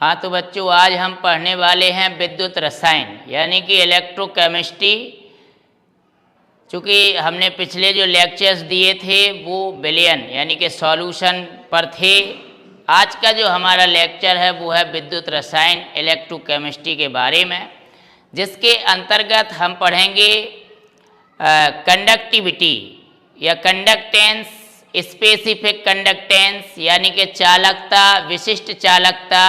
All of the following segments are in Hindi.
हाँ तो बच्चों, आज हम पढ़ने वाले हैं विद्युत रसायन यानी कि इलेक्ट्रोकेमिस्ट्री। चूँकि हमने पिछले जो लेक्चर्स दिए थे वो विलयन यानी कि सॉल्यूशन पर थे। आज का जो हमारा लेक्चर है वो है विद्युत रसायन इलेक्ट्रोकेमिस्ट्री के बारे में, जिसके अंतर्गत हम पढ़ेंगे कंडक्टिविटी या कंडक्टेंस, स्पेसिफिक कंडक्टेंस यानी कि चालकता, विशिष्ट चालकता,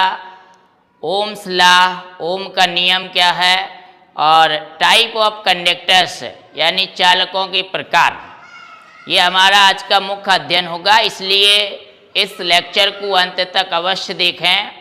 ओम्स लॉ, ओम का नियम क्या है, और टाइप ऑफ कंडक्टर्स यानी चालकों के प्रकार। ये हमारा आज का मुख्य अध्ययन होगा, इसलिए इस लेक्चर को अंत तक अवश्य देखें,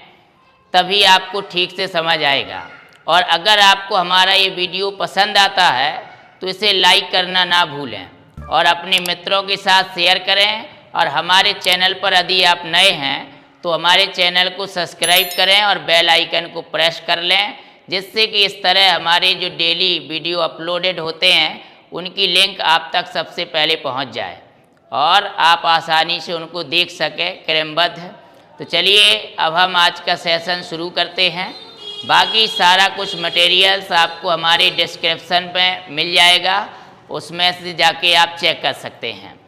तभी आपको ठीक से समझ आएगा। और अगर आपको हमारा ये वीडियो पसंद आता है तो इसे लाइक करना ना भूलें और अपने मित्रों के साथ शेयर करें। और हमारे चैनल पर यदि आप नए हैं तो हमारे चैनल को सब्सक्राइब करें और बेल आइकन को प्रेस कर लें, जिससे कि इस तरह हमारे जो डेली वीडियो अपलोडेड होते हैं उनकी लिंक आप तक सबसे पहले पहुंच जाए और आप आसानी से उनको देख सकें क्रमबद्ध। तो चलिए अब हम आज का सेशन शुरू करते हैं। बाकी सारा कुछ मटेरियल्स आपको हमारे डिस्क्रिप्शन में मिल जाएगा, उसमें से जाके आप चेक कर सकते हैं।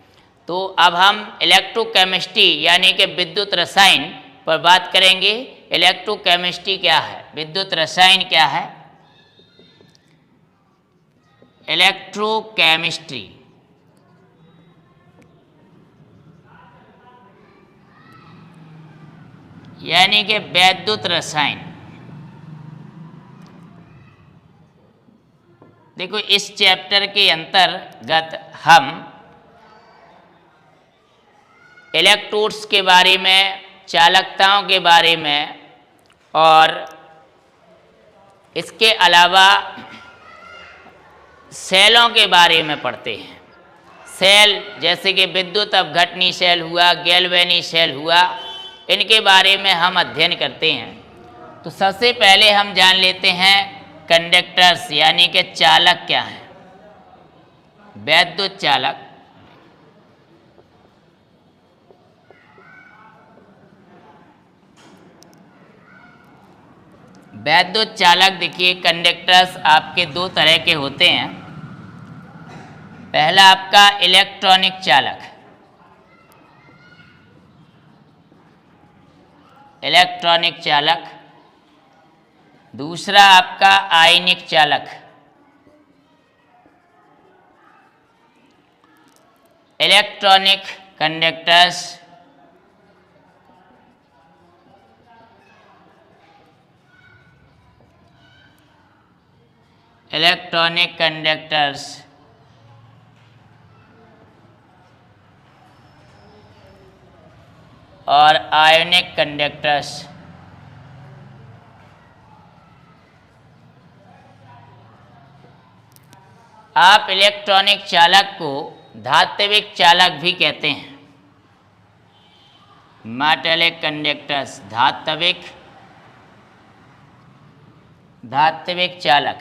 तो अब हम इलेक्ट्रोकेमिस्ट्री यानी कि विद्युत रसायन पर बात करेंगे। इलेक्ट्रोकेमिस्ट्री क्या है, विद्युत रसायन क्या है? इलेक्ट्रोकेमिस्ट्री यानी कि विद्युत रसायन। देखो, इस चैप्टर के अंतर्गत हम इलेक्ट्रोड्स के बारे में, चालकताओं के बारे में और इसके अलावा सेलों के बारे में पढ़ते हैं। सेल जैसे कि विद्युत अपघटनी सेल हुआ, गैल्वेनी सेल हुआ, इनके बारे में हम अध्ययन करते हैं। तो सबसे पहले हम जान लेते हैं कंडक्टर्स यानी कि चालक क्या हैं। विद्युत चालक, विद्युत चालक देखिए, कंडक्टर्स आपके दो तरह के होते हैं। पहला आपका इलेक्ट्रॉनिक चालक, इलेक्ट्रॉनिक चालक। दूसरा आपका आयनिक चालक, इलेक्ट्रॉनिक कंडक्टर्स, इलेक्ट्रॉनिक कंडक्टर्स और आयनिक कंडक्टर्स। आप इलेक्ट्रॉनिक चालक को धात्विक चालक भी कहते हैं। मेटालिक कंडक्टर्स, धात्विक चालक।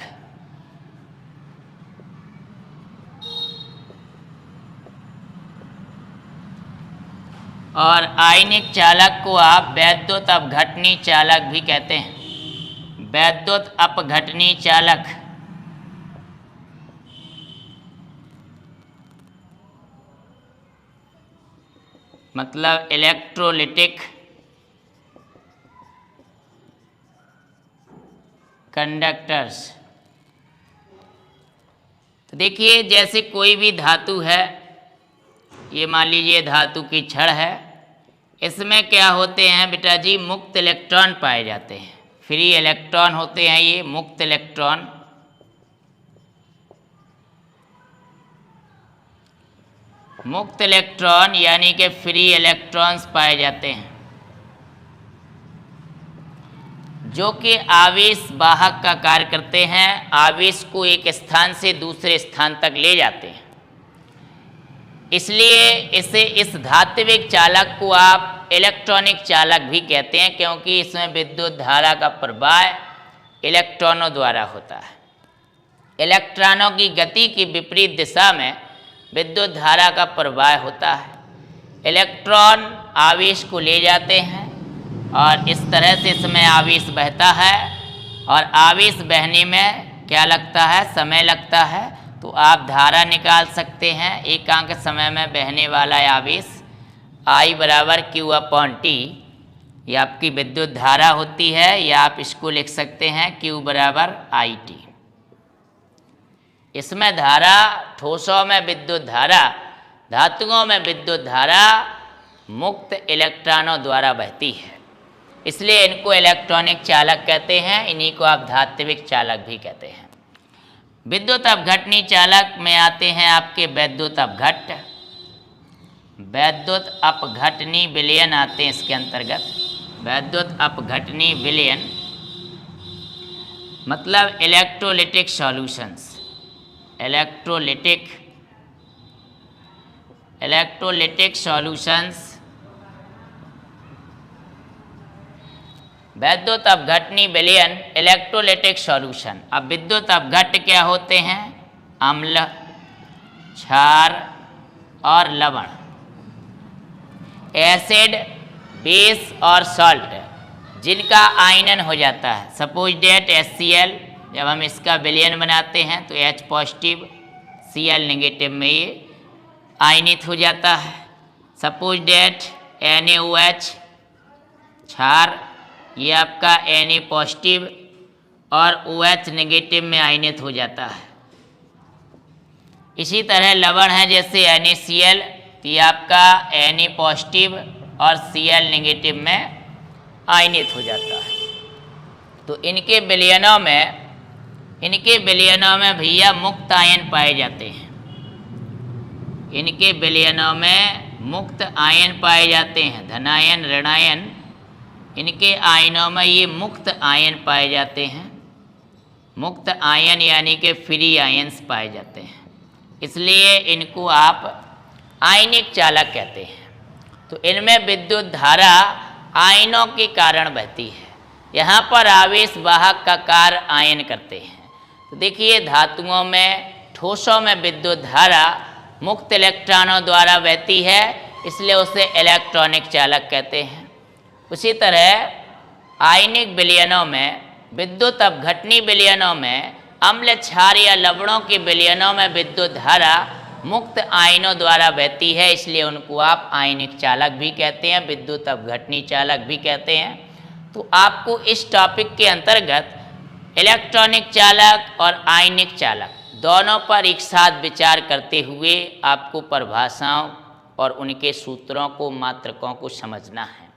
और आयनिक चालक को आप विद्युत अपघटनी चालक भी कहते हैं। विद्युत अपघटनी चालक मतलब इलेक्ट्रोलिटिक कंडक्टर्स। तो देखिए, जैसे कोई भी धातु है, ये मान लीजिए धातु की छड़ है, इसमें क्या होते हैं बेटा जी, मुक्त इलेक्ट्रॉन पाए जाते हैं। फ्री इलेक्ट्रॉन होते हैं ये, मुक्त इलेक्ट्रॉन। मुक्त इलेक्ट्रॉन यानी कि फ्री इलेक्ट्रॉन्स पाए जाते हैं, जो कि आवेश वाहक का कार्य करते हैं, आवेश को एक स्थान से दूसरे स्थान तक ले जाते हैं। इसलिए इस धात्विक चालक को आप इलेक्ट्रॉनिक चालक भी कहते हैं, क्योंकि इसमें विद्युत धारा का प्रवाह इलेक्ट्रॉनों द्वारा होता है। इलेक्ट्रॉनों की गति की विपरीत दिशा में विद्युत धारा का प्रवाह होता है। इलेक्ट्रॉन आवेश को ले जाते हैं और इस तरह से इसमें आवेश बहता है और आवेश बहने में क्या लगता है, समय लगता है। तो आप धारा निकाल सकते हैं, एकांक समय में बहने वाला आवेश I बराबर Q/T, ये आपकी विद्युत धारा होती है, या आप इसको लिख सकते हैं Q बराबर IT। इसमें धारा, ठोसों में विद्युत धारा, धातुओं में विद्युत धारा मुक्त इलेक्ट्रॉनों द्वारा बहती है, इसलिए इनको इलेक्ट्रॉनिक चालक कहते हैं, इन्हीं को आप धात्विक चालक भी कहते हैं। विद्युत अपघटनी चालक में आते हैं आपके वैद्युत अपघट, वैद्युत अपघटनी विलयन आते हैं इसके अंतर्गत। वैद्युत अपघटनी विलयन मतलब इलेक्ट्रोलिटिक सॉल्यूशंस, इलेक्ट्रोलिटिक सॉल्यूशंस। वैद्युत अपघटनी विलयन, इलेक्ट्रोलिटिक सॉल्यूशन। अब विद्युत अपघट्ट क्या होते हैं? अम्ल, क्षार और लवण, एसिड, बेस और सॉल्ट, जिनका आयनन हो जाता है। सपोज डेट HCl, जब हम इसका विलयन बनाते हैं तो H पॉजिटिव Cl नेगेटिव में ये आयनित हो जाता है। सपोज डेट NaOH, क्षार, ये आपका Na पॉजिटिव और OH नेगेटिव में आयनित हो जाता है। इसी तरह लवण है जैसे NaCl, तो ये आपका Na पॉजिटिव और Cl नेगेटिव में आयनित हो जाता है। तो इनके विलयनों में भैया मुक्त आयन पाए जाते हैं, इनके विलयनों में मुक्त आयन पाए जाते हैं, धनायन, ऋणायन, इनके आयनों में ये मुक्त आयन पाए जाते हैं। मुक्त आयन यानी कि फ्री आयन्स पाए जाते हैं, इसलिए इनको आप आयनिक चालक कहते हैं। तो इनमें विद्युत धारा आयनों के कारण बहती है। यहाँ पर आवेश वाहक का कार्य आयन करते हैं। तो देखिए धातुओं में, ठोसों में विद्युत धारा मुक्त इलेक्ट्रॉनों द्वारा बहती है, इसलिए उसे इलेक्ट्रॉनिक चालक कहते हैं। उसी तरह आयनिक विलयनों में, विद्युत अपघटनी विलयनों में अम्ल, क्षार या लवणों के विलयनों में विद्युत धारा मुक्त आयनों द्वारा बहती है, इसलिए उनको आप आयनिक चालक भी कहते हैं, विद्युत अपघटनी चालक भी कहते हैं। तो आपको इस टॉपिक के अंतर्गत इलेक्ट्रॉनिक चालक और आयनिक चालक दोनों पर एक साथ विचार करते हुए आपको परिभाषाओं और उनके सूत्रों को, मात्रकों को समझना है।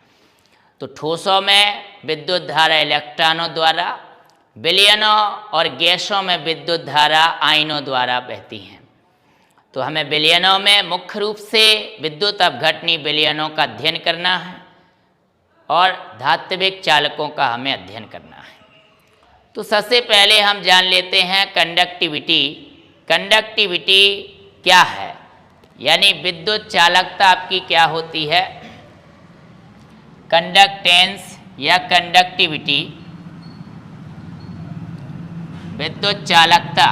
तो ठोसों में विद्युत धारा इलेक्ट्रॉनों द्वारा, विलयनों और गैसों में विद्युत धारा आयनों द्वारा बहती हैं। तो हमें विलयनों में मुख्य रूप से विद्युत अपघटनी विलयनों का अध्ययन करना है और धात्विक चालकों का हमें अध्ययन करना है। तो सबसे पहले हम जान लेते हैं कंडक्टिविटी। कंडक्टिविटी क्या है, यानी विद्युत चालकता आपकी क्या होती है। कंडक्टेंस या कंडक्टिविटी, विद्युत चालकता,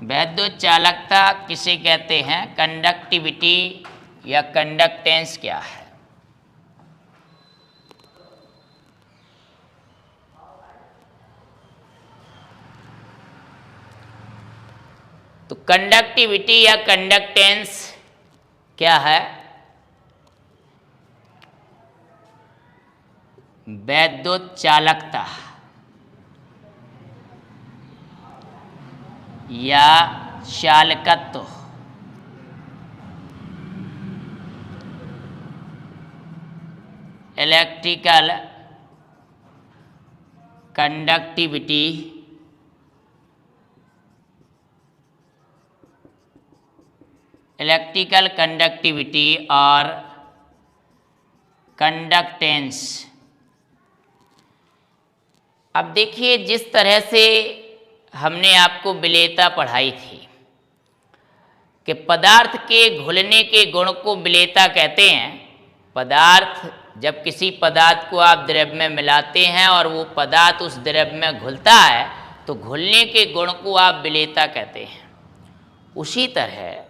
विद्युत चालकता किसे कहते हैं, कंडक्टिविटी या कंडक्टेंस क्या है। तो कंडक्टिविटी या कंडक्टेंस क्या है, विद्युत चालकता या चालकत्व। इलेक्ट्रिकल कंडक्टिविटी और कंडक्टेंस। अब देखिए जिस तरह से हमने आपको विलेयता पढ़ाई थी कि पदार्थ के घुलने के गुण को विलेयता कहते हैं। पदार्थ, जब किसी पदार्थ को आप द्रव्य में मिलाते हैं और वो पदार्थ उस द्रव्य में घुलता है तो घुलने के गुण को आप विलेयता कहते हैं। उसी तरह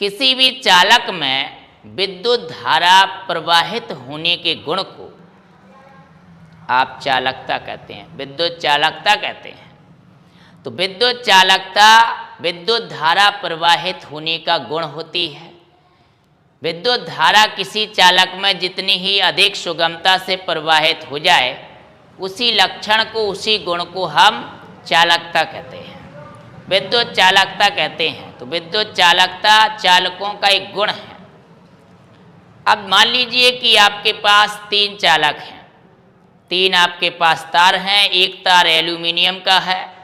किसी भी चालक में विद्युत धारा प्रवाहित होने के गुण को आप चालकता कहते हैं, विद्युत चालकता कहते हैं। तो विद्युत चालकता विद्युत धारा प्रवाहित होने का गुण होती है। विद्युत धारा किसी चालक में जितनी ही अधिक सुगमता से प्रवाहित हो जाए, उसी लक्षण को, उसी गुण को हम चालकता कहते हैं, विद्युत चालकता कहते हैं। तो विद्युत चालकता चालकों का एक गुण है। अब मान लीजिए कि आपके पास 3 चालक हैं, 3 आपके पास तार हैं, एक तार एल्यूमिनियम का है,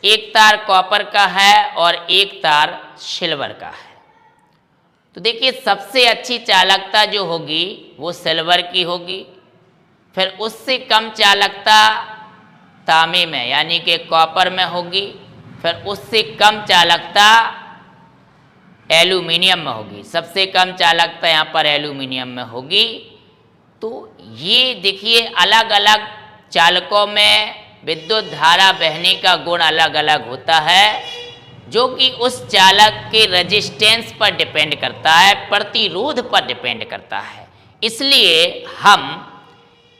एक तार कॉपर का है और एक तार सिल्वर का है। तो देखिए सबसे अच्छी चालकता जो होगी वो सिल्वर की होगी, फिर उससे कम चालकता तांबे में यानी कि कॉपर में होगी, फिर उससे कम चालकता एल्यूमिनियम में होगी, सबसे कम चालकता यहाँ पर एल्यूमिनियम में होगी। तो ये देखिए अलग अलग चालकों में विद्युत धारा बहने का गुण अलग अलग होता है, जो कि उस चालक के रेजिस्टेंस पर डिपेंड करता है, प्रतिरोध पर डिपेंड करता है। इसलिए हम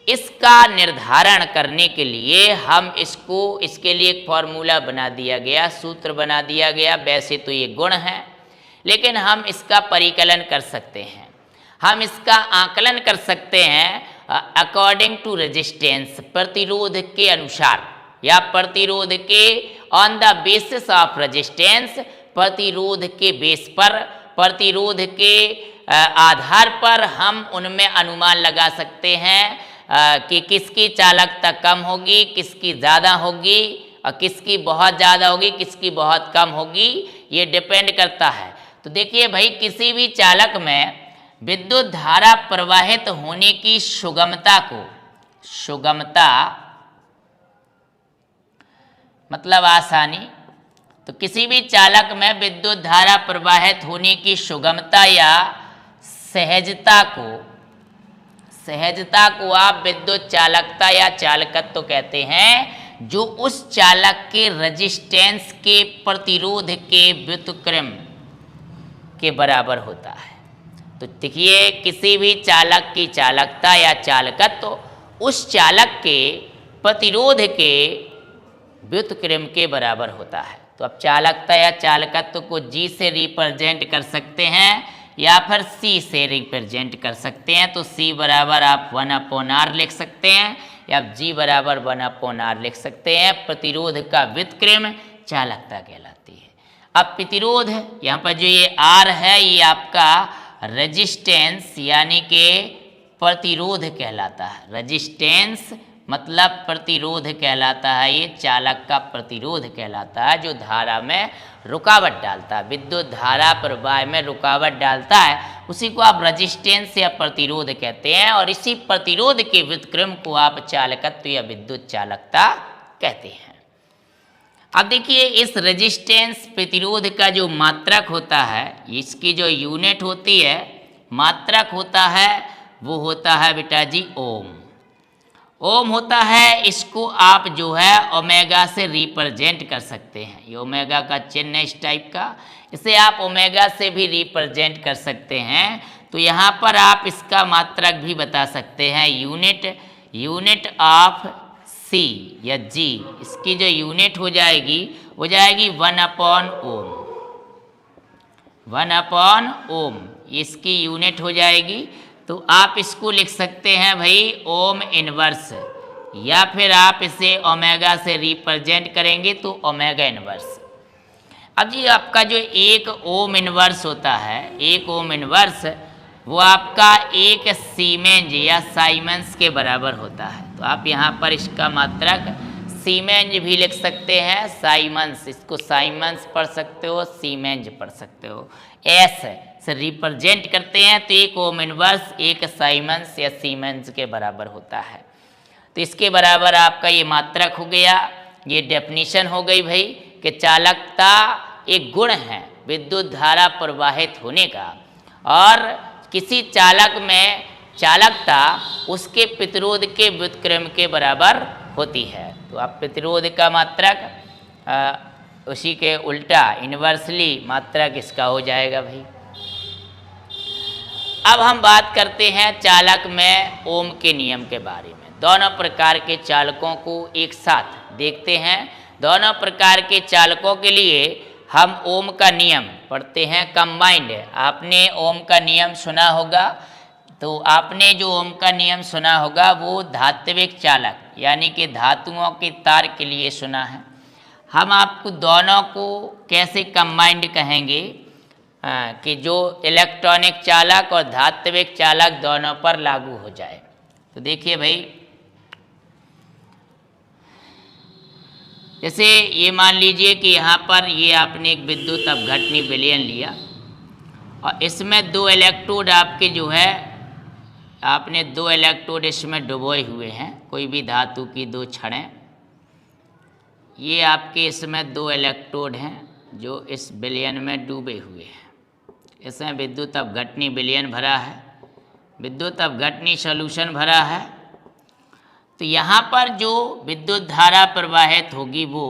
इसका निर्धारण करने के लिए इसके लिए एक फॉर्मूला बना दिया गया, सूत्र बना दिया गया। वैसे तो ये गुण है, लेकिन हम इसका परिकलन कर सकते हैं, हम इसका आकलन कर सकते हैं अकॉर्डिंग टू रेजिस्टेंस, प्रतिरोध के अनुसार या प्रतिरोध के on the basis of resistance, प्रतिरोध के बेस पर, प्रतिरोध के आधार पर हम उनमें अनुमान लगा सकते हैं कि किसकी चालकता कम होगी, किसकी ज़्यादा होगी और किसकी बहुत ज़्यादा होगी, किसकी बहुत कम होगी, ये डिपेंड करता है। तो देखिए भाई, किसी भी चालक में विद्युत धारा प्रवाहित होने की सुगमता को, सुगमता मतलब आसानी, तो किसी भी चालक में विद्युत धारा प्रवाहित होने की सुगमता या सहजता को आप विद्युत चालकता या चालकत्व कहते हैं, जो उस चालक के रेजिस्टेंस के प्रतिरोध के व्युत्क्रम के बराबर होता है। तो देखिए किसी भी चालक की चालकता या चालकत्व उस चालक के प्रतिरोध के व्युत्क्रम के बराबर होता है। तो अब चालकता या चालकत्व को G से रिप्रेजेंट कर सकते हैं या फिर C से रिप्रेजेंट कर सकते हैं। तो C बराबर आप 1/R लिख सकते हैं या G बराबर 1/R लिख सकते हैं। प्रतिरोध का व्युत्क्रम चालकता कहलाती है। अब प्रतिरोध यहाँ पर जो ये R है, ये आपका रेजिस्टेंस यानी कि प्रतिरोध कहलाता है। रेजिस्टेंस मतलब प्रतिरोध कहलाता है, ये चालक का प्रतिरोध कहलाता है, जो धारा में रुकावट डालता है, विद्युत धारा प्रवाह में रुकावट डालता है, उसी को आप रेजिस्टेंस या प्रतिरोध कहते हैं। और इसी प्रतिरोध के व्युत्क्रम को आप चालकत्व या विद्युत चालकता कहते हैं। अब देखिए इस रेजिस्टेंस प्रतिरोध का जो मात्रक होता है, इसकी जो यूनिट होती है, मात्रक होता है, वो होता है बेटा जी ओम। ओम होता है, इसको आप जो है ओमेगा से रिप्रेजेंट कर सकते हैं। ये ओमेगा का चिन्ह इस टाइप का, इसे आप ओमेगा से भी रिप्रेजेंट कर सकते हैं। तो यहाँ पर आप इसका मात्रक भी बता सकते हैं, यूनिट ऑफ C या G, इसकी जो यूनिट हो जाएगी 1/ओम, 1/ओम इसकी यूनिट हो जाएगी। तो आप इसको लिख सकते हैं भाई ओम इनवर्स, या फिर आप इसे ओमेगा से रिप्रेजेंट करेंगे तो ओमेगा इनवर्स। अब जी आपका जो एक ओम इनवर्स होता है, एक ओम इनवर्स वो आपका एक सीमेंस या साइमेंस के बराबर होता है। तो आप यहाँ पर इसका मात्रक सीमेंस भी लिख सकते हैं, साइमेंस, इसको साइमेंस पढ़ सकते हो, सीमेंस पढ़ सकते हो। एस से रिप्रेजेंट करते हैं तो एक ओम इनवर्स एक साइमेंस या सीमेंस के बराबर होता है। तो इसके बराबर आपका ये मात्रक हो गया, ये डेफिनेशन हो गई भाई कि चालकता एक गुण है विद्युत धारा प्रवाहित होने का, और किसी चालक में चालकता उसके प्रतिरोध के व्युत्क्रम के बराबर होती है। तो आप प्रतिरोध का मात्रक उसी के उल्टा इन्वर्सली मात्रक इसका हो जाएगा भाई। अब हम बात करते हैं चालक में ओम के नियम के बारे में। दोनों प्रकार के चालकों को एक साथ देखते हैं। दोनों प्रकार के चालकों के लिए हम ओम का नियम पढ़ते हैं कंबाइंड। आपने ओम का नियम सुना होगा, तो आपने जो ओम का नियम सुना होगा वो धात्विक चालक यानी कि धातुओं के तार के लिए सुना है। हम आपको दोनों को कैसे कंबाइंड कहेंगे कि जो इलेक्ट्रॉनिक चालक और धात्विक चालक दोनों पर लागू हो जाए। तो देखिए भाई, जैसे ये मान लीजिए कि यहाँ पर ये आपने एक विद्युत अपघटनी विलयन लिया और इसमें दो इलेक्ट्रोड आपके जो है, आपने दो इलेक्ट्रोड इसमें डुबोए हुए हैं, कोई भी धातु की दो छड़ें। ये आपके इसमें दो इलेक्ट्रोड हैं जो इस विलयन में डूबे हुए हैं। इसमें विद्युत अपघटनी विलयन भरा है, विद्युत अपघटनी सॉल्यूशन भरा है। तो यहाँ पर जो विद्युत धारा प्रवाहित होगी वो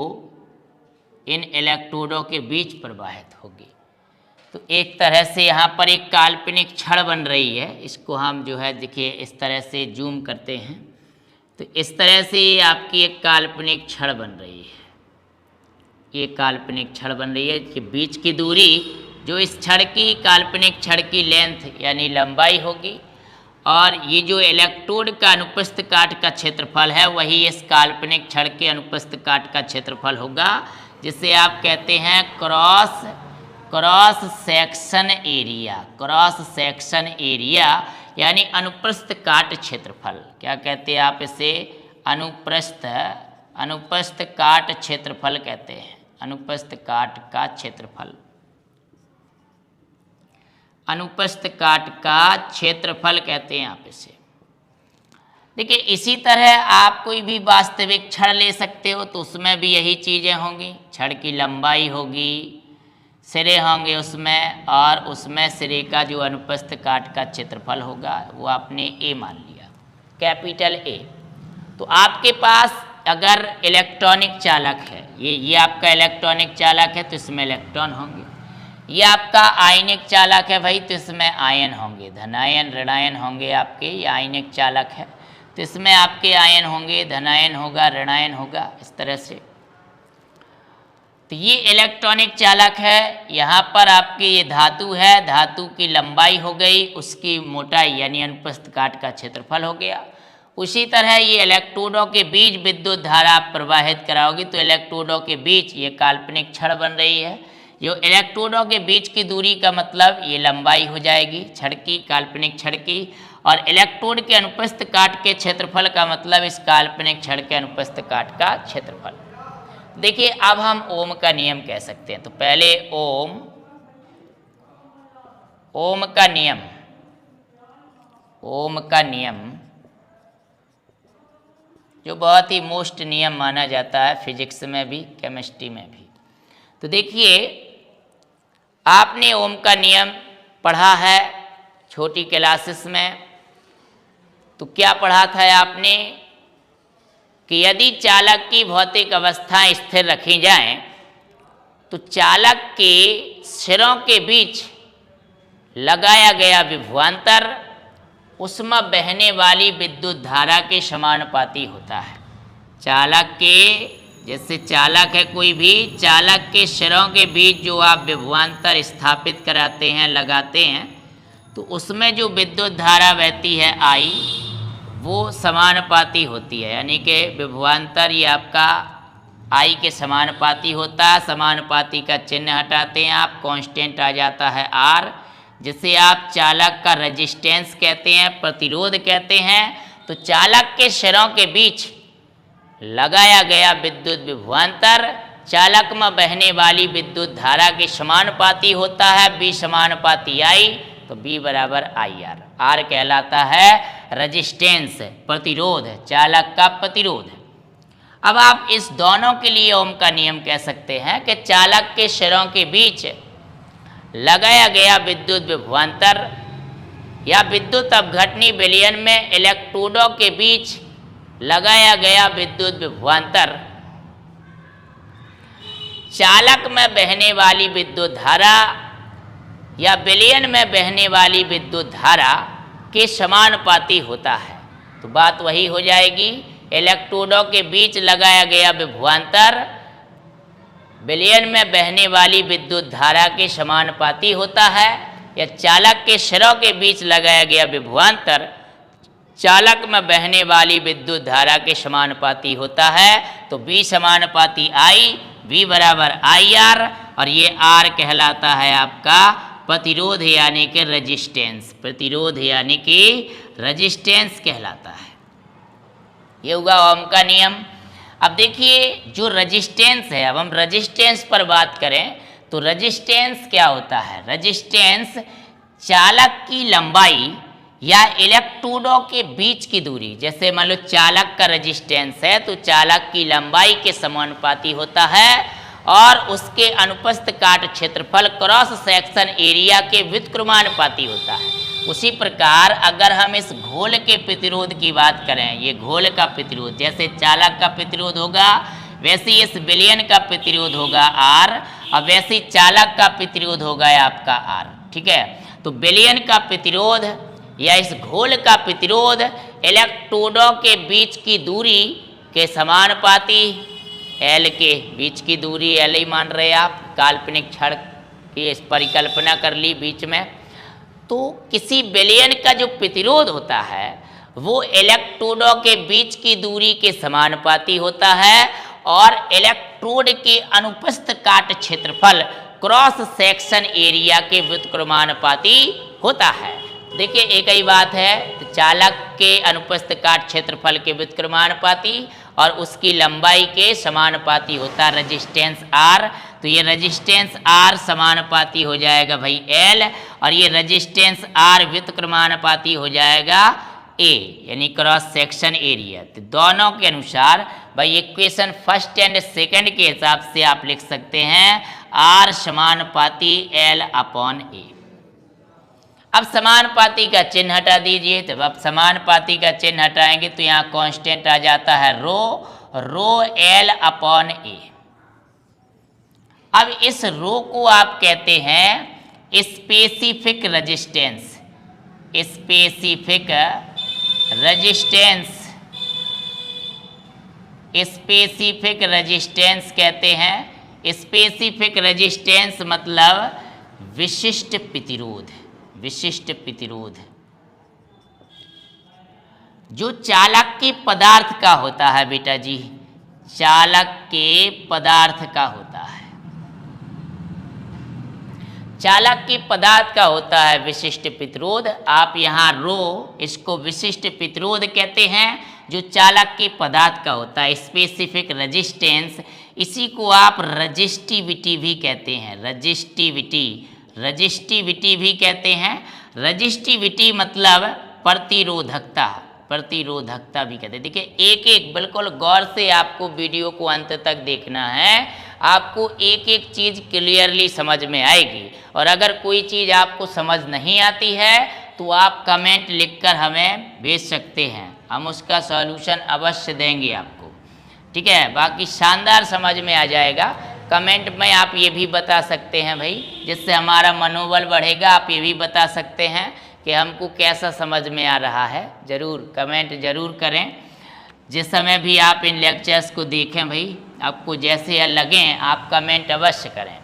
इन इलेक्ट्रोडों के बीच प्रवाहित होगी। तो एक तरह से यहाँ पर एक काल्पनिक छड़ बन रही है। इसको हम जो है देखिए इस तरह से जूम करते हैं, तो इस तरह से ये आपकी एक काल्पनिक छड़ बन रही है। ये काल्पनिक छड़ बन रही है कि बीच की दूरी जो इस छड़ की काल्पनिक छड़ की लेंथ यानी लंबाई होगी, और ये जो इलेक्ट्रोड का अनुप्रस्थ काट का क्षेत्रफल है वही इस काल्पनिक छड़ के अनुप्रस्थ काट का क्षेत्रफल होगा, जिसे आप कहते हैं cross section area. Cross section area यानी अनुप्रस्थ काट क्षेत्रफल। क्या कहते हैं आप इसे? अनुप्रस्थ काट क्षेत्रफल कहते हैं। अनुप्रस्थ काट का क्षेत्रफल, अनुप्रस्थ काट का क्षेत्रफल कहते हैं आप इसे। देखिए इसी तरह आप कोई भी वास्तविक छड़ ले सकते हो, तो उसमें भी यही चीज़ें होंगी। छड़ की लंबाई होगी, सिरे होंगे उसमें, और उसमें सिरे का जो अनुप्रस्थ काट का क्षेत्रफल होगा वो आपने ए मान लिया, कैपिटल ए। तो आपके पास अगर इलेक्ट्रॉनिक चालक है, ये आपका इलेक्ट्रॉनिक चालक है तो इसमें इलेक्ट्रॉन होंगे। ये आपका आयनिक चालक है भाई, तो इसमें आयन होंगे, धनायन ऋणायन होंगे आपके। ये आयनिक चालक है तो इसमें आपके आयन होंगे, धनायन होगा, ऋणायन होगा, इस तरह से। तो ये इलेक्ट्रॉनिक चालक है। यहाँ पर आपकी ये धातु है, धातु की लंबाई हो गई, उसकी मोटाई यानी अनुप्रस्थ काट का क्षेत्रफल हो गया। उसी तरह ये इलेक्ट्रोडों के बीच विद्युत धारा प्रवाहित कराओगी तो इलेक्ट्रोडों के बीच ये काल्पनिक छड़ बन रही है। जो इलेक्ट्रोडों के बीच की दूरी का मतलब ये लंबाई हो जाएगी छड़ की, काल्पनिक छड़ की, और इलेक्ट्रोड के अनुप्रस्थ काट के क्षेत्रफल का मतलब इस काल्पनिक छड़ के अनुप्रस्थ काट का क्षेत्रफल। देखिए अब हम ओम का नियम कह सकते हैं। तो पहले ओम का नियम, ओम का नियम जो बहुत ही मोस्ट नियम माना जाता है फिजिक्स में भी, केमिस्ट्री में भी। तो देखिए आपने ओम का नियम पढ़ा है छोटी क्लासेस में। तो क्या पढ़ा था आपने कि यदि चालक की भौतिक अवस्थाएं स्थिर रखी जाएं तो चालक के सिरों के बीच लगाया गया विभवांतर उसमें बहने वाली विद्युत धारा के समानुपाती होता है। चालक के, जैसे चालक है कोई भी, चालक के सिरों के बीच जो आप विभवांतर स्थापित कराते हैं, लगाते हैं, तो उसमें जो विद्युत धारा बहती है आई, वो समानुपाती होती है। यानी कि विभवांतर ये आपका आई के समानुपाती होता है। समानुपाती का चिन्ह हटाते हैं आप, कांस्टेंट आ जाता है आर, जिसे आप चालक का रेजिस्टेंस कहते हैं, प्रतिरोध कहते हैं। तो चालक के सिरों के बीच लगाया गया विद्युत विभवांतर चालक में बहने वाली विद्युत धारा के समानुपाती होता है। बी समानुपाती आई, तो बी बराबर आई आर। आर कहलाता है रेजिस्टेंस, प्रतिरोध, चालक का प्रतिरोध। अब आप इस दोनों के लिए ओम का नियम कह सकते हैं कि चालक के सिरों के बीच लगाया गया विद्युत विभवांतर या विद्युत अपघटनी विलयन में इलेक्ट्रोडों के बीच लगाया गया विद्युत विभवांतर चालक में बहने वाली विद्युत धारा या विलयन में बहने वाली विद्युत धारा के समानुपाती होता है। तो बात वही हो जाएगी, इलेक्ट्रोडों के बीच लगाया गया विभवांतर विलयन में बहने वाली विद्युत धारा के समानुपाती होता है, या चालक के सिरों के बीच लगाया गया विभवांतर चालक में बहने वाली विद्युत धारा के समानुपाती होता है। तो V समानुपाती I, V बराबर IR, और ये R कहलाता है आपका प्रतिरोध यानी कि रेजिस्टेंस, प्रतिरोध यानी कि रेजिस्टेंस कहलाता है। ये हुआ ओम का नियम। अब देखिए जो रेजिस्टेंस है, अब हम रेजिस्टेंस पर बात करें तो रेजिस्टेंस क्या होता है? रेजिस्टेंस चालक की लंबाई या इलेक्ट्रोडों के बीच की दूरी, जैसे मान लो चालक का रेजिस्टेंस है तो चालक की लंबाई के समानुपाती होता है और उसके अनुपस्थ काट क्षेत्रफल क्रॉस सेक्शन एरिया के व्युत्क्रमानुपाती होता है। उसी प्रकार अगर हम इस घोल के प्रतिरोध की बात करें, ये घोल का प्रतिरोध जैसे चालक का प्रतिरोध होगा वैसे इस विलयन का प्रतिरोध होगा R, और वैसे चालक का प्रतिरोध होगा आपका R। ठीक है, तो विलयन का प्रतिरोध या इस घोल का प्रतिरोध इलेक्ट्रोडों के बीच की दूरी के समानुपाती, L के बीच की दूरी L ही मान रहे आप, काल्पनिक छड़ की इस परिकल्पना कर ली बीच में। तो किसी विलयन का जो प्रतिरोध होता है वो इलेक्ट्रोडों के बीच की दूरी के समानुपाती होता है और इलेक्ट्रोड के अनुपस्थ काट क्षेत्रफल क्रॉस सेक्शन एरिया के व्युत्क्रमानुपाती होता है। देखिए एक ही बात है, तो चालक के अनुपस्थ काट क्षेत्रफल के व्युत्क्रमानुपाती और उसकी लंबाई के समानुपाती होता है रेजिस्टेंस R। तो ये रेजिस्टेंस R समानुपाती हो जाएगा भाई L, और ये रेजिस्टेंस R व्युत्क्रमानुपाती हो जाएगा A, यानी क्रॉस सेक्शन एरिया। तो दोनों के अनुसार भाई इक्वेशन फर्स्ट एंड सेकंड के हिसाब से आप लिख सकते हैं R समानुपाती L अपॉन A। अब समानुपाती का चिन्ह हटा दीजिए, तो अब समानुपाती का चिन्ह हटाएंगे तो यहाँ कांस्टेंट आ जाता है रो L अपॉन A। अब इस रो को आप कहते हैं specific resistance, specific resistance, specific resistance कहते हैं। स्पेसिफिक रेजिस्टेंस मतलब विशिष्ट प्रतिरोध, विशिष्ट प्रतिरोध जो चालक के पदार्थ का होता है बेटा जी, चालक के पदार्थ का होता है, चालक के पदार्थ का होता है विशिष्ट प्रतिरोध। आप यहाँ रो इसको विशिष्ट प्रतिरोध कहते हैं जो चालक के पदार्थ का होता है, स्पेसिफिक रेजिस्टेंस। इसी को आप रजिस्टिविटी भी कहते हैं, रजिस्टिविटी, रजिस्टिविटी भी कहते हैं। रजिस्टिविटी मतलब प्रतिरोधकता, प्रतिरोधकता भी कहते हैं। देखिए एक एक बिल्कुल गौर से आपको वीडियो को अंत तक देखना है, आपको एक एक चीज़ क्लियरली समझ में आएगी। और अगर कोई चीज़ आपको समझ नहीं आती है तो आप कमेंट लिखकर हमें भेज सकते हैं, हम उसका सॉल्यूशन अवश्य देंगे आपको। ठीक है, बाकी शानदार समझ में आ जाएगा। कमेंट में आप ये भी बता सकते हैं भाई, जिससे हमारा मनोबल बढ़ेगा। आप ये भी बता सकते हैं कि हमको कैसा समझ में आ रहा है, ज़रूर कमेंट ज़रूर करें। जिस समय भी आप इन लेक्चर्स को देखें भाई, आपको जैसे लगें आप कमेंट अवश्य करें।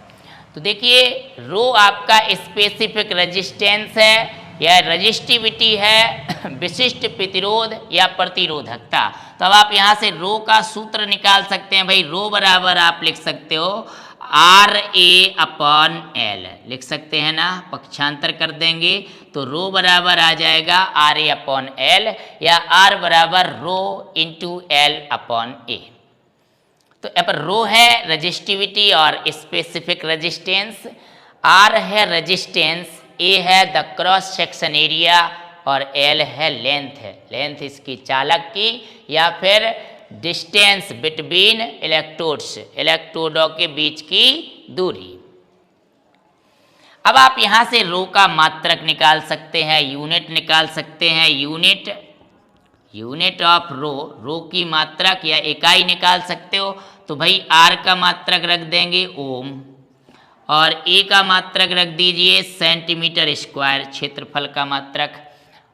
तो देखिए रो आपका स्पेसिफिक रेजिस्टेंस है या रजिस्टिविटी है, विशिष्ट प्रतिरोध या प्रतिरोधकता। तो अब आप यहाँ से रो का सूत्र निकाल सकते हैं भाई। रो बराबर आप लिख सकते हो RA अपॉन L, लिख सकते हैं ना, पक्षांतर कर देंगे तो रो बराबर आ जाएगा RA अपॉन L, या R बराबर rho into L upon A। तो यहाँ पर रो है रेजिस्टिविटी और स्पेसिफिक रेजिस्टेंस, R है रेजिस्टेंस, A है द क्रॉस सेक्शन एरिया और L है लेंथ, है लेंथ इसकी चालक की या फिर डिस्टेंस बिटवीन इलेक्ट्रोड्स, इलेक्ट्रोडों के बीच की दूरी। अब आप यहाँ से रो का मात्रक निकाल सकते हैं, यूनिट निकाल सकते हैं, यूनिट ऑफ रो की मात्रक या इकाई निकाल सकते हो। तो भाई R का मात्रक रख देंगे ओम, और ए का मात्रक रख दीजिए सेंटीमीटर स्क्वायर क्षेत्रफल का मात्रक,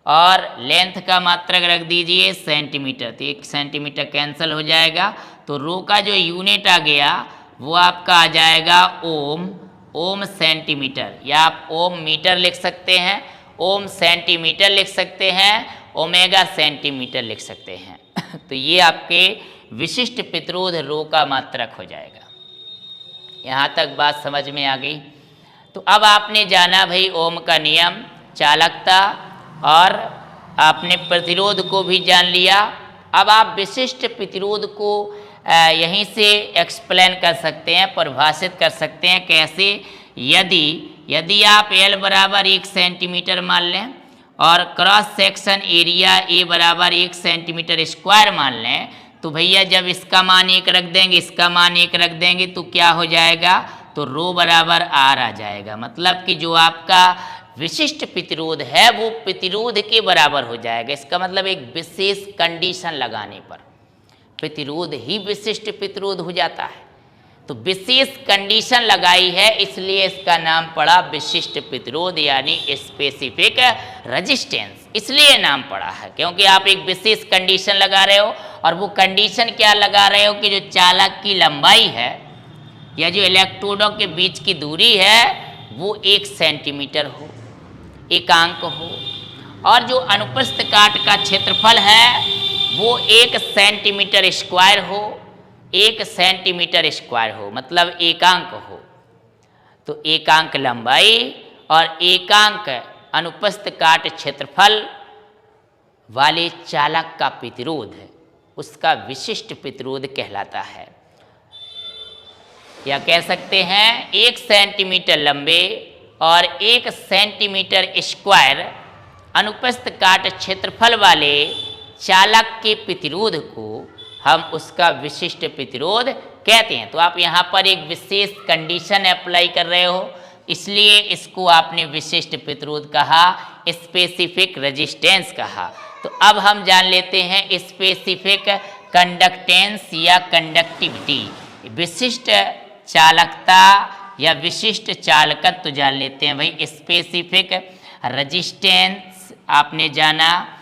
और लेंथ का मात्रक रख दीजिए सेंटीमीटर। तो 1 सेंटीमीटर कैंसिल हो जाएगा, तो रो का जो यूनिट आ गया वो आपका आ जाएगा ओम, ओम सेंटीमीटर, या आप ओम मीटर लिख सकते हैं, ओम सेंटीमीटर लिख सकते हैं, ओमेगा सेंटीमीटर लिख सकते हैं। तो ये आपके विशिष्ट प्रतिरोध रो का मात्रक हो जाएगा। यहाँ तक बात समझ में आ गई। तो अब आपने जाना भाई ओम का नियम, चालकता, और आपने प्रतिरोध को भी जान लिया। अब आप विशिष्ट प्रतिरोध को यहीं से एक्सप्लेन कर सकते हैं, परिभाषित कर सकते हैं। कैसे? यदि आप L बराबर 1 सेंटीमीटर मान लें और क्रॉस सेक्शन एरिया A बराबर 1 सेंटीमीटर स्क्वायर मान लें, तो भैया जब इसका मान 1 रख देंगे, इसका मान 1 रख देंगे, तो क्या हो जाएगा? तो रो बराबर R आ जाएगा। मतलब कि जो आपका विशिष्ट प्रतिरोध है वो प्रतिरोध के बराबर हो जाएगा। इसका मतलब एक विशेष कंडीशन लगाने पर प्रतिरोध ही विशिष्ट प्रतिरोध हो जाता है। तो विशेष कंडीशन लगाई है, इसलिए इसका नाम पड़ा विशिष्ट प्रतिरोध, यानी स्पेसिफिक रेजिस्टेंस। इसलिए नाम पड़ा है क्योंकि आप एक विशेष कंडीशन लगा रहे हो, और वो कंडीशन क्या लगा रहे हो कि जो चालक की लंबाई है या जो इलेक्ट्रोडों के बीच की दूरी है वो 1 सेंटीमीटर हो, एकांक हो, और जो अनुप्रस्थ काट का क्षेत्रफल है वो 1 सेंटीमीटर स्क्वायर हो, 1 सेंटीमीटर स्क्वायर हो, मतलब एकांक हो। तो एकांक लंबाई और एकांक अनुप्रस्थ काट क्षेत्रफल वाले चालक का प्रतिरोध है, उसका विशिष्ट प्रतिरोध कहलाता है। या कह सकते हैं 1 सेंटीमीटर लंबे और 1 सेंटीमीटर स्क्वायर अनुप्रस्थ काट क्षेत्रफल वाले चालक के प्रतिरोध को हम उसका विशिष्ट प्रतिरोध कहते हैं। तो आप यहाँ पर एक विशेष कंडीशन अप्लाई कर रहे हो, इसलिए इसको आपने विशिष्ट प्रतिरोध कहा, स्पेसिफिक रेजिस्टेंस कहा। तो अब हम जान लेते हैं स्पेसिफिक कंडक्टेंस या कंडक्टिविटी, विशिष्ट चालकता या विशिष्ट चालकत्व तो जान लेते हैं भाई। स्पेसिफिक रेजिस्टेंस आपने जाना,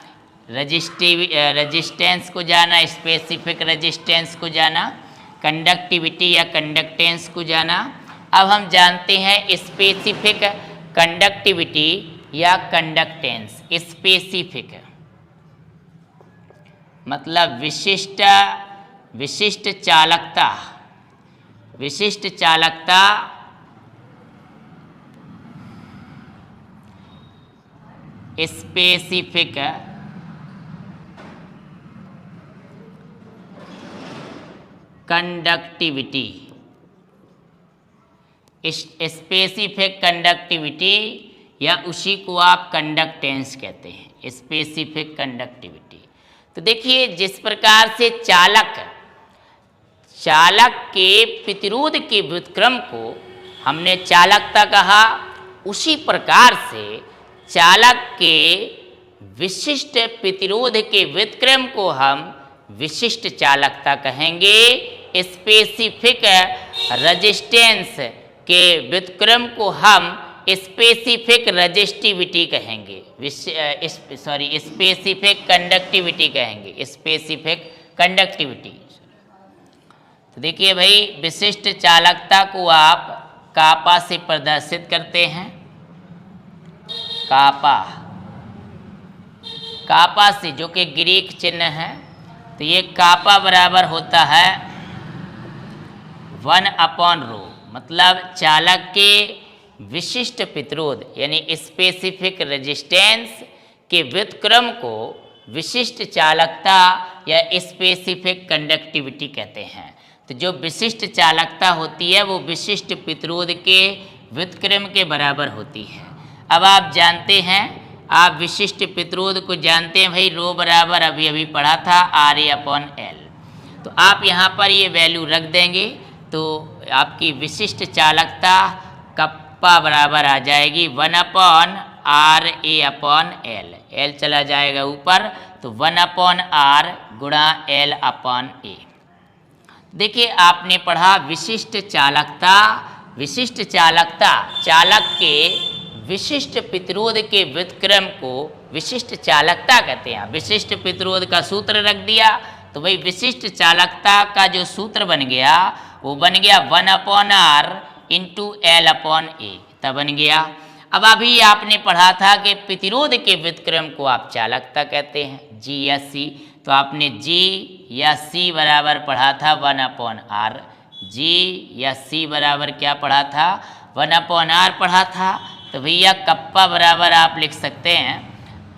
रेजिस्टेंस को जाना, स्पेसिफिक रेजिस्टेंस को जाना, कंडक्टिविटी या कंडक्टेंस को जाना। अब हम जानते हैं स्पेसिफिक कंडक्टिविटी या कंडक्टेंस। स्पेसिफिक मतलब विशिष्ट चालकता, विशिष्ट चालकता स्पेसिफिक कंडक्टिविटी, स्पेसिफिक कंडक्टिविटी या उसी को आप कंडक्टेंस कहते हैं, स्पेसिफिक कंडक्टिविटी। तो देखिए जिस प्रकार से चालक के प्रतिरोध के व्युत्क्रम को हमने चालकता कहा, उसी प्रकार से चालक के विशिष्ट प्रतिरोध के व्युत्क्रम को हम विशिष्ट चालकता कहेंगे। स्पेसिफिक रेजिस्टेंस के व्युत्क्रम को हम स्पेसिफिक रेजिस्टिविटी कहेंगे, स्पेसिफिक कंडक्टिविटी कहेंगे, स्पेसिफिक कंडक्टिविटी। तो देखिए भाई विशिष्ट चालकता को आप कापा से प्रदर्शित करते हैं, कापा से, जो कि ग्रीक चिन्ह है। तो ये कापा बराबर होता है 1/ρ, मतलब चालक के विशिष्ट प्रतिरोध यानी स्पेसिफिक रेजिस्टेंस के व्युत्क्रम को विशिष्ट चालकता या स्पेसिफिक कंडक्टिविटी कहते हैं। तो जो विशिष्ट चालकता होती है वो विशिष्ट प्रतिरोध के व्युत्क्रम के बराबर होती है। अब आप जानते हैं, आप विशिष्ट प्रतिरोध को जानते हैं भाई, रो बराबर अभी पढ़ा था RA/L। तो आप यहाँ पर ये वैल्यू रख देंगे तो आपकी विशिष्ट चालकता कप्पा बराबर आ जाएगी 1/RA/L। L चला जाएगा ऊपर, तो 1/R गुणा L/A। देखिए आपने पढ़ा विशिष्ट चालकता विशिष्ट चालकता, चालक के विशिष्ट प्रतिरोध के व्युत्क्रम को विशिष्ट चालकता कहते हैं। विशिष्ट प्रतिरोध का सूत्र रख दिया तो भाई विशिष्ट चालकता का जो सूत्र बन गया वो बन गया 1/r इंटू L/A, तब बन गया। अब अभी आपने पढ़ा था कि प्रतिरोध के व्युत्क्रम को आप चालकता कहते हैं, G या C। तो आपने G या C बराबर पढ़ा था 1/r, G या C बराबर क्या पढ़ा था, 1/r पढ़ा था। तो भैया कप्पा बराबर आप लिख सकते हैं,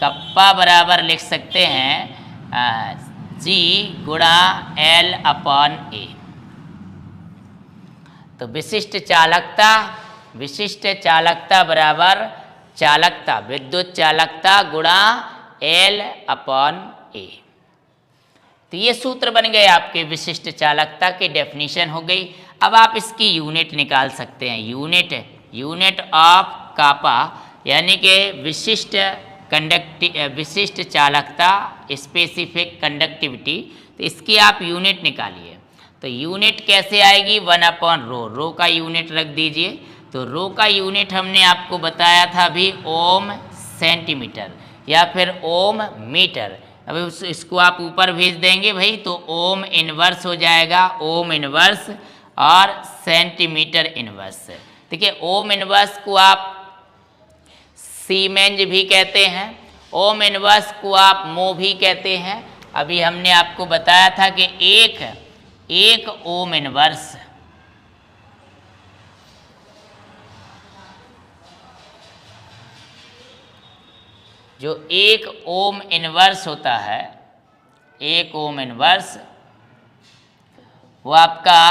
कप्पा बराबर लिख सकते हैं G गुणा L/A। तो विशिष्ट चालकता बराबर चालकता, विद्युत चालकता गुणा L/A। तो ये सूत्र बन गए आपके विशिष्ट चालकता की डेफिनेशन हो गई। अब आप इसकी यूनिट निकाल सकते हैं, यूनिट ऑफ कापा यानी कि विशिष्ट चालकता, स्पेसिफिक कंडक्टिविटी। तो इसकी आप यूनिट निकालिए। तो यूनिट कैसे आएगी, 1/ρ, रो का यूनिट रख दीजिए। तो रो का यूनिट हमने आपको बताया था अभी ओम सेंटीमीटर या फिर ओम मीटर। अब इसको आप ऊपर भेज देंगे भाई तो ओम इनवर्स हो जाएगा, ओम इनवर्स और सेंटीमीटर इनवर्स। देखिए ओम इनवर्स को आप सीमेंज भी कहते हैं, ओम इनवर्स को आप मो भी कहते हैं। अभी हमने आपको बताया था कि एक ओम इनवर्स जो एक ओम इनवर्स होता है, एक ओम इनवर्स वो आपका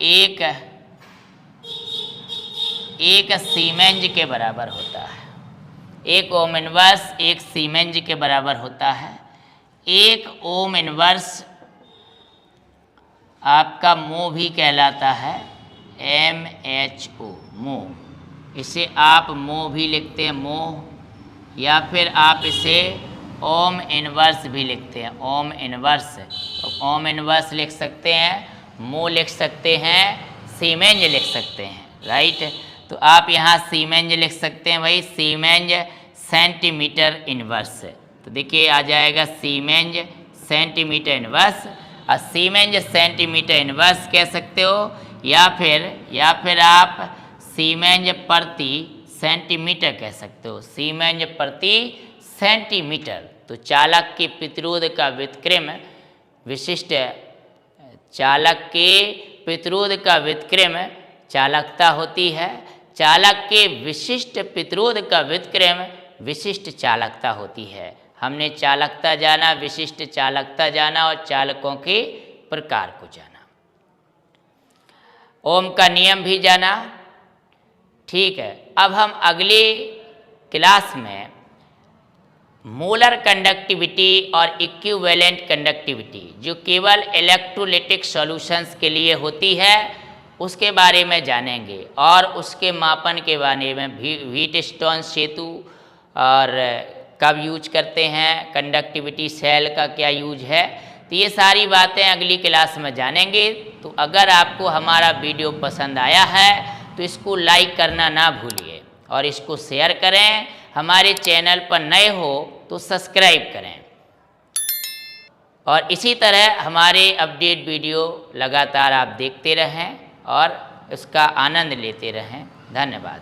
एक सीमेंज के बराबर होता है। एक ओम इनवर्स एक सीमेंज के बराबर होता है। एक ओम इनवर्स आपका मो भी कहलाता है, MHO, मो। इसे आप मो भी लिखते हैं, मो, या फिर आप इसे ओम इनवर्स भी लिखते हैं, ओम इनवर्स। तो ओम इनवर्स लिख सकते हैं, मो लिख सकते हैं, सीमेंज लिख सकते हैं, राइट। तो आप यहाँ सीमेंज लिख सकते हैं भाई, सीमेंज सेंटीमीटर इनवर्स। तो देखिए आ जाएगा सीमेंज सेंटीमीटर इनवर्स, और सीमेंज सेंटीमीटर इनवर्स कह सकते हो, या फिर आप सीमेंज प्रति सेंटीमीटर कह सकते हो, सीमेंज प्रति सेंटीमीटर। तो चालक के प्रतिरोध का व्युत्क्रम, विशिष्ट चालक के प्रतिरोध का व्युत्क्रम चालकता होती है। चालक के विशिष्ट प्रतिरोध का व्युत्क्रम विशिष्ट चालकता होती है। हमने चालकता जाना, विशिष्ट चालकता जाना और चालकों के प्रकार को जाना, ओम का नियम भी जाना। ठीक है, अब हम अगले क्लास में मोलर कंडक्टिविटी और इक्विवेलेंट कंडक्टिविटी जो केवल इलेक्ट्रोलिटिक सॉल्यूशंस के लिए होती है उसके बारे में जानेंगे, और उसके मापन के बारे में व्हीटस्टोन सेतु और कब यूज करते हैं, कंडक्टिविटी सेल का क्या यूज है। तो ये सारी बातें अगली क्लास में जानेंगे। तो अगर आपको हमारा वीडियो पसंद आया है तो इसको लाइक करना ना भूलिए और इसको शेयर करें। हमारे चैनल पर नए हो तो सब्सक्राइब करें, और इसी तरह हमारे अपडेट वीडियो लगातार आप देखते रहें और उसका आनंद लेते रहें। धन्यवाद।